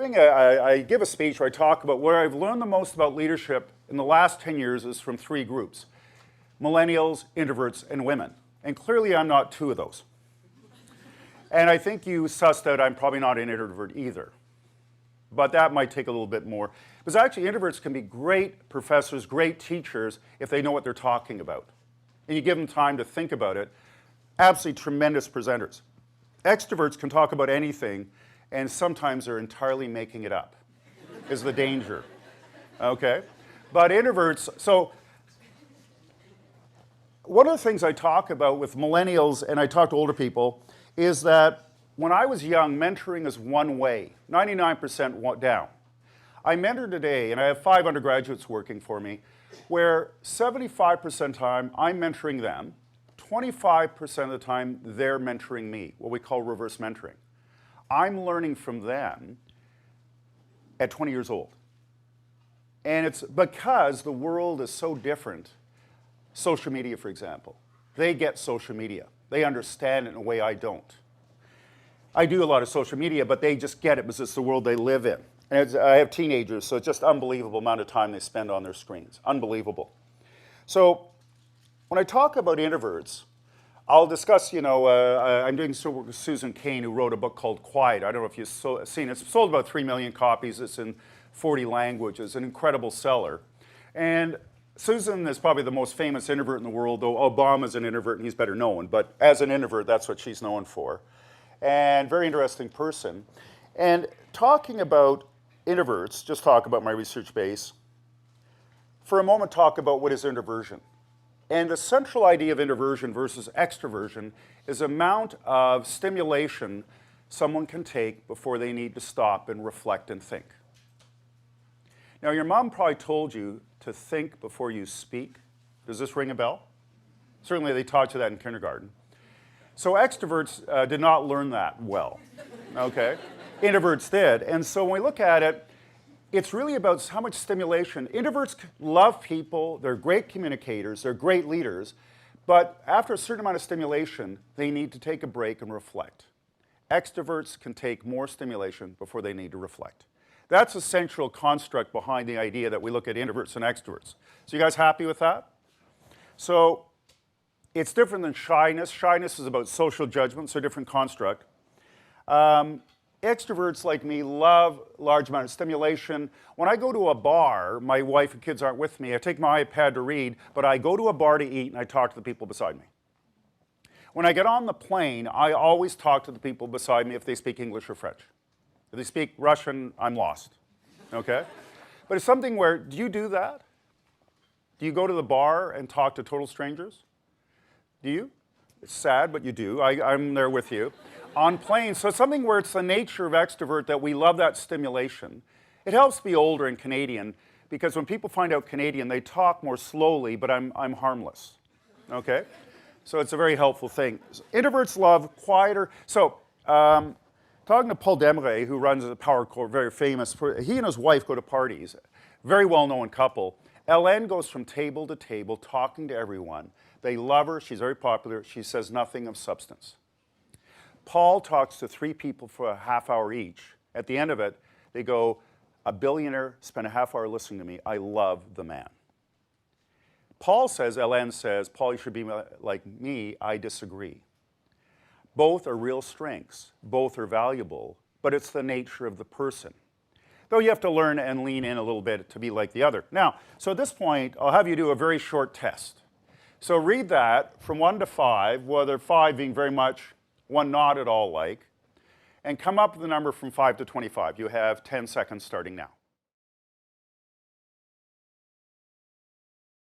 I give a speech where I talk about where I've learned the most about leadership in the last 10 years is from three groups: millennials, introverts, and women. And clearly I'm not two of those. And I think you sussed out I'm probably not an introvert either. But that might take a little bit more. Because actually introverts can be great professors, great teachers, if they know what they're talking about. And you give them time to think about it. Absolutely tremendous presenters. Extroverts can talk about anything, and sometimes they're entirely making it up, is the danger. Okay? But introverts, so one of the things I talk about with millennials, and I talk to older people, is that when I was young, mentoring is one way, 99% down. I mentor today, and I have 5 undergraduates working for me, where 75% of the time I'm mentoring them, 25% of the time they're mentoring me, what we call reverse mentoring. I'm learning from them at 20 years old. And it's because the world is so different. Social media, for example. They get social media. They understand it in a way I don't. I do a lot of social media, but they just get it because it's the world they live in. And I have teenagers, so it's just unbelievable amount of time they spend on their screens. Unbelievable. So when I talk about introverts, I'll discuss, I'm doing some work with Susan Cain, who wrote a book called Quiet. I don't know if you've seen it. It's sold about 3 million copies. It's in 40 languages, an incredible seller. And Susan is probably the most famous introvert in the world, though Obama's an introvert and he's better known. But as an introvert, that's what she's known for. And very interesting person. And talking about introverts, just talk about my research base, for a moment talk about what is introversion. And the central idea of introversion versus extroversion is the amount of stimulation someone can take before they need to stop and reflect and think. Now, your mom probably told you to think before you speak. Does this ring a bell? Certainly they taught you that in kindergarten. So extroverts did not learn that well, okay? Introverts did. And so when we look at it, it's really about how much stimulation. Introverts love people, they're great communicators, they're great leaders, but after a certain amount of stimulation, they need to take a break and reflect. Extroverts can take more stimulation before they need to reflect. That's the central construct behind the idea that we look at introverts and extroverts. So you guys happy with that? So it's different than shyness. Shyness is about social judgment, so a different construct. Extroverts like me love large amount of stimulation. When I go to a bar, my wife and kids aren't with me, I take my iPad to read, but I go to a bar to eat and I talk to the people beside me. When I get on the plane, I always talk to the people beside me if they speak English or French. If they speak Russian, I'm lost, okay? But it's something where, do you do that? Do you go to the bar and talk to total strangers? Do you? It's sad, but you do. I'm there with you. On planes, so it's something where it's the nature of extrovert that we love that stimulation. It helps be older and Canadian, because when people find out Canadian, they talk more slowly, but I'm harmless, okay? So it's a very helpful thing. Introverts love quieter. So talking to Paul Demre, who runs a Power Corp, very famous, he and his wife go to parties, very well-known couple. Hélène goes from table to table talking to everyone. They love her, she's very popular, she says nothing of substance. Paul talks to 3 people for a half hour each. At the end of it, they go, a billionaire spent a half hour listening to me, I love the man. Paul says, Hélène says, Paul, you should be like me, I disagree. Both are real strengths, both are valuable, but it's the nature of the person. Though you have to learn and lean in a little bit to be like the other. Now, so at this point, I'll have you do a very short test. So read that from 1 to 5, whether 5 being very much, 1 not at all like, and come up with the number from 5 to 25. You have 10 seconds starting now.